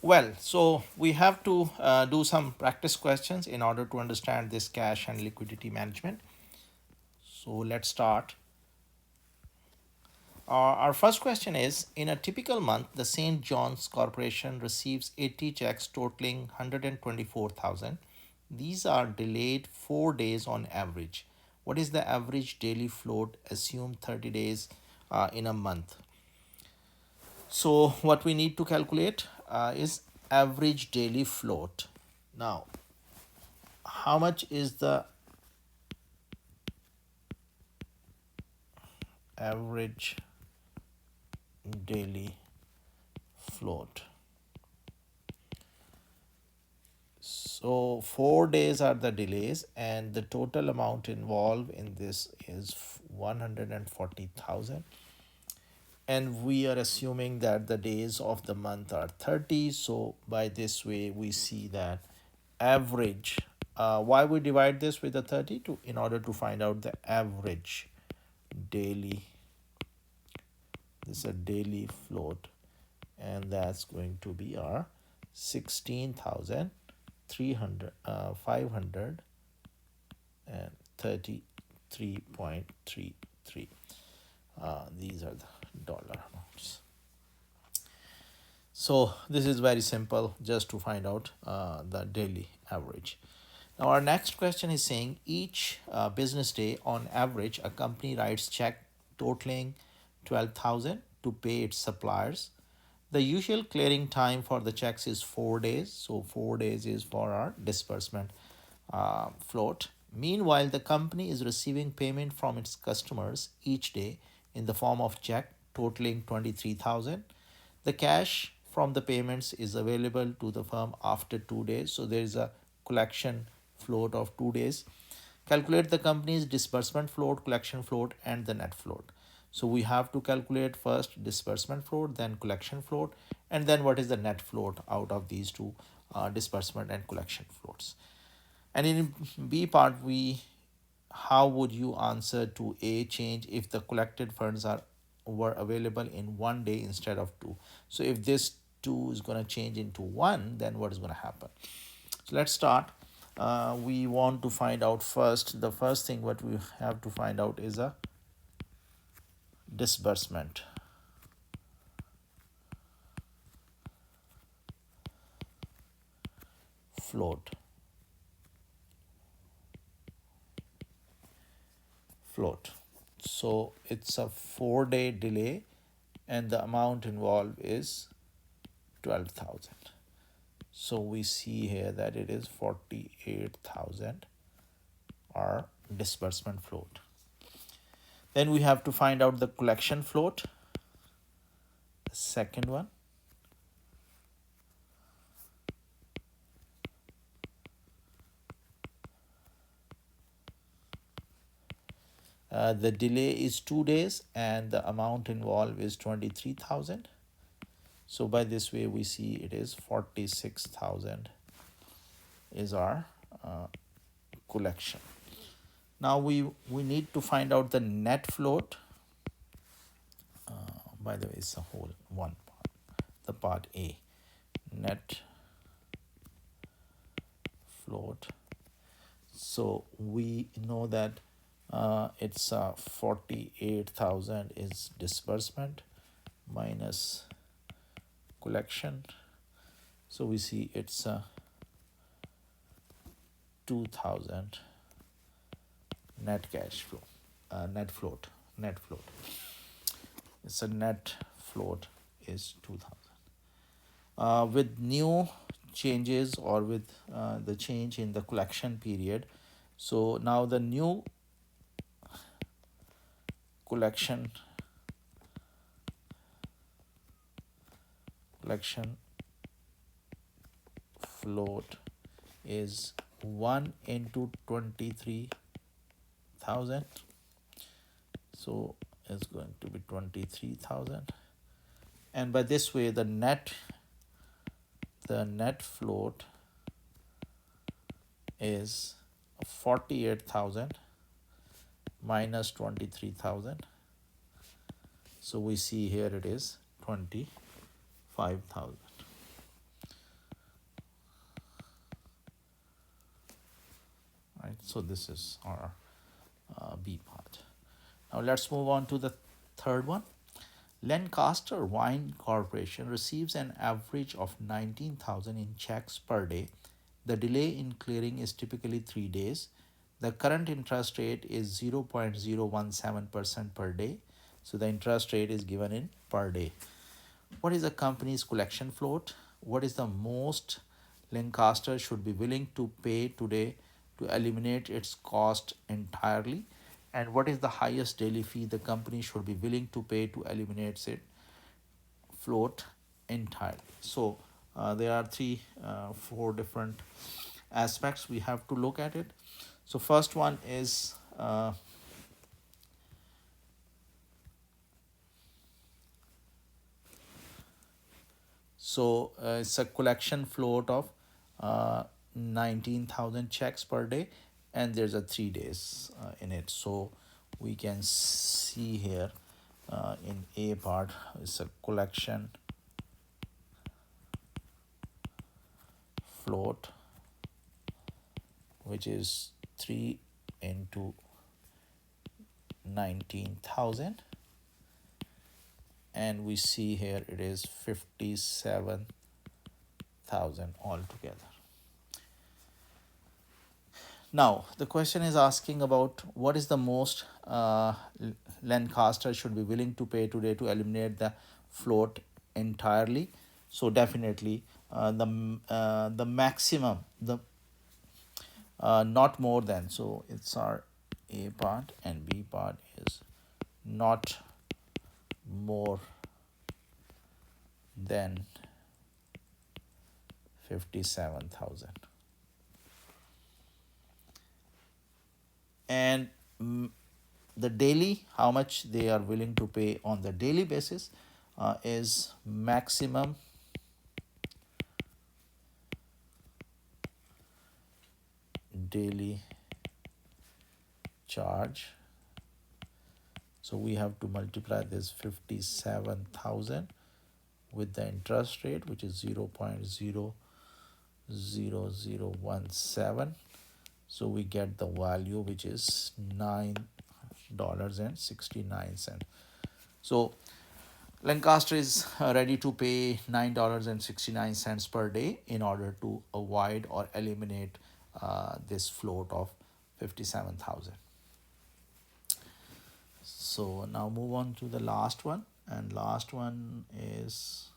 Well, so we have to do some practice questions in order to understand this cash and liquidity management. So let's start. Our first question is, in a typical month, the St. John's Corporation receives 80 checks totaling 124,000. These are delayed 4 days on average. What is the average daily float? Assume 30 days in a month. So what we need to calculate is average daily float. Now, how much is the average daily float? So 4 days are the delays, and the total amount involved in this is 140,000, and we are assuming that the days of the month are 30. So by this way we see that average, why we divide this with the 30, to in order to find out the average daily, this is a daily float, and that's going to be our 16,300 500 and 33.33. These are the dollar amounts. So this is very simple, just to find out the daily average. Now our next question is saying, each business day on average a company writes check totaling 12,000 to pay its suppliers. The usual clearing time for the checks is 4 days. So 4 days is for our disbursement float. Meanwhile, the company is receiving payment from its customers each day in the form of check totaling 23,000. The cash from the payments is available to the firm after 2 days. So there is a collection float of 2 days. Calculate the company's disbursement float, collection float, and the net float. So we have to calculate first disbursement float, then collection float, and then what is the net float out of these two, disbursement and collection floats. And in B part, we, how would you answer to A, change if the collected funds are were available in 1 day instead of two? So if this two is going to change into one, then what is going to happen? So let's start. We want to find out first, the first thing what we have to find out is a disbursement float. So it's a 4 day delay, and the amount involved is 12,000. So we see here that it is 48,000 our disbursement float. Then we have to find out the collection float, the second one. The delay is 2 days, and the amount involved is 23,000. So by this way we see it is 46,000 is our collection. Now we need to find out the net float. By the way, it's a whole one part, the part A, net float. So we know that it's 48,000 is disbursement minus collection. So we see it's 2,000 net cash flow, net float. It's a net float is 2,000. With new changes, or with the change in the collection period, so now the new collection float is 1 into 23,000. So it's going to be 23,000, and by this way the net float is 48,000 minus 23,000. So we see here it is 25,000. right? So this is our B part. Now let's move on to the third one. Lancaster Wine Corporation receives an average of 19,000 in checks per day. The delay in clearing is typically 3 days. The current interest rate is 0.017% per day. So the interest rate is given in per day. What is the company's collection float? What is the most Lancaster should be willing to pay today to eliminate its cost entirely? And what is the highest daily fee the company should be willing to pay to eliminate its float entirely? So there are four different aspects we have to look at it. So first one is it's a collection float of 19,000 checks per day, and there's a 3 days in it. So we can see here in A part, it's a collection float, which is 3 into 19,000, and we see here it is 57,000 altogether. Now, the question is asking about what is the most Lancaster should be willing to pay today to eliminate the float entirely. So definitely the maximum, the not more than. So it's our A part, and B part is not more than 57,000. And the daily, how much they are willing to pay on the daily basis is maximum daily charge. So we have to multiply this 57,000 with the interest rate, which is 0.00017. So we get the value, which is $9.69. So Lancaster is ready to pay $9.69 per day in order to avoid or eliminate this float of 57,000. So now move on to the last one, and last one is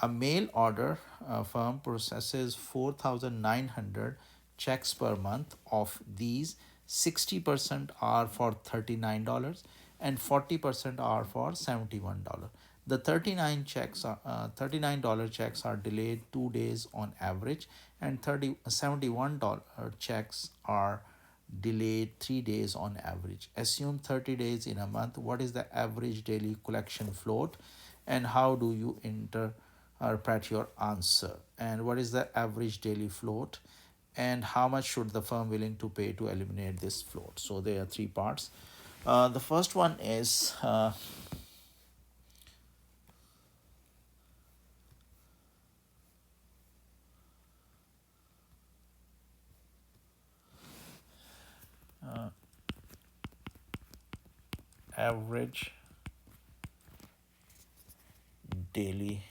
a mail order firm processes 4,900 checks per month. Of these, 60% are for $39 and 40% are for $71. The $39 checks are delayed 2 days on average, and $71 checks are delayed 3 days on average. Assume 30 days in a month. What is the average daily collection float, and how do you interpret your answer? And what is the average daily float, and how much should the firm willing to pay to eliminate this float? So there are three parts. The first one is average daily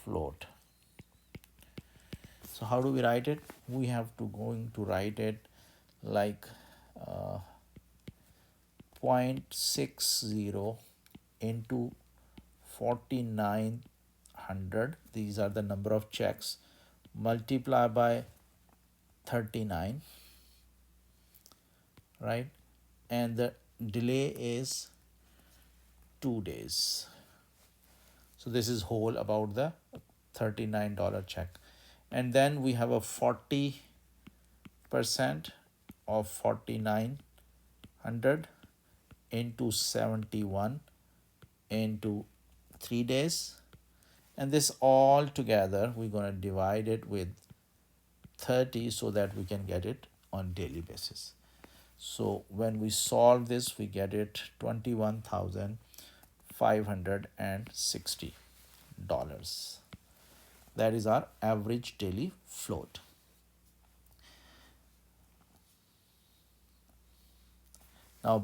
float. So how do we write it? We have to going to write it like 0.60 into 4,900. These are the number of checks. Multiply by 39, right? And the delay is 2 days. So this is whole about the $39 check. And then we have a 40% of 4,900 into 71 into 3 days. And this all together, we're going to divide it with 30 so that we can get it on daily basis. So when we solve this, we get it $21,560. That is our average daily float. Now,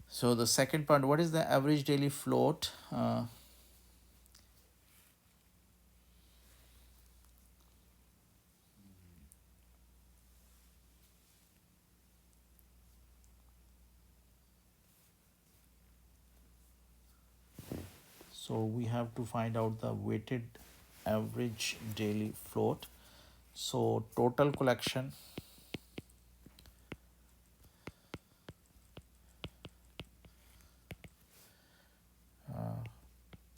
so the second part, what is the average daily float? So we have to find out the weighted average daily float. So total collection uh,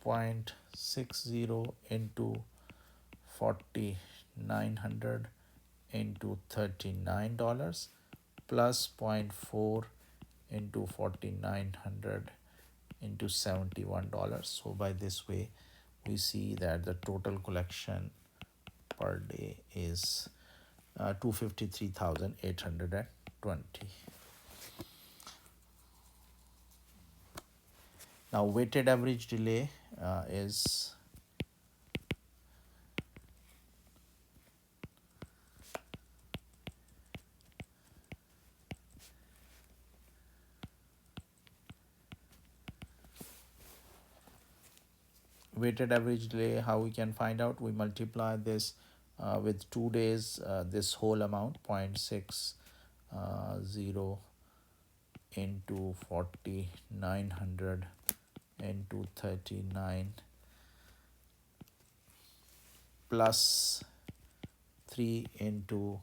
0.60 into 4900 into $39 plus zero point 0.4 into 4900 into $71. So by this way we see that the total collection per day is 253,820. Now weighted average delay is weighted average delay. How we can find out? We multiply this with 2 days, this whole amount 0.60 into 4900 into 39 plus 3 into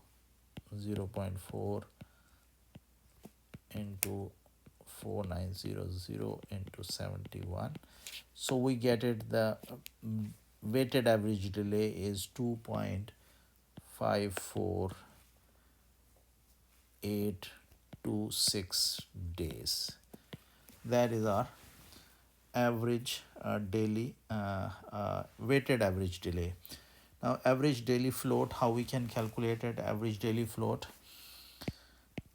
0.4 into 4900 into 71. So we get it, the weighted average delay is 2.54826 days. That is our average daily weighted average delay. Now average daily float, how we can calculate it? Average daily float,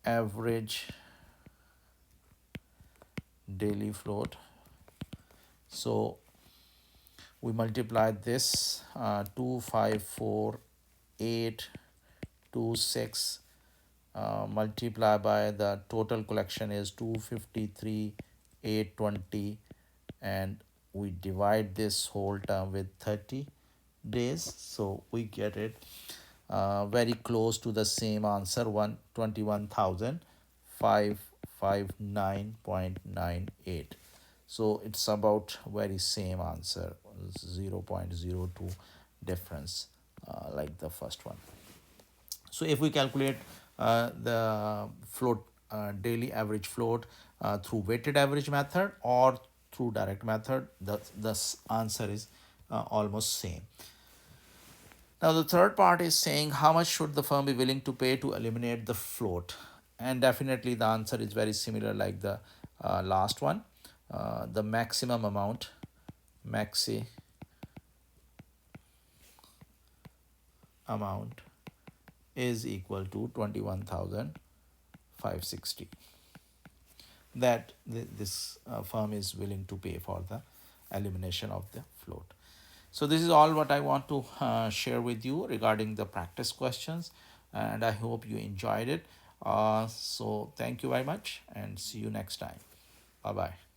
average daily float. So we multiply this 254,826 multiply by the total collection is 253,820, and we divide this whole term with 30 days. So we get it very close to the same answer, 121,559.98. So it's about very same answer, 0.02 difference, like the first one. So if we calculate the float, daily average float through weighted average method or through direct method, the answer is almost same. Now the third part is saying how much should the firm be willing to pay to eliminate the float, and definitely the answer is very similar like the last one. The maximum amount, maxi amount is equal to 21,560 that this firm is willing to pay for the elimination of the float. So this is all what I want to share with you regarding the practice questions, and I hope you enjoyed it. So thank you very much and see you next time. Bye bye.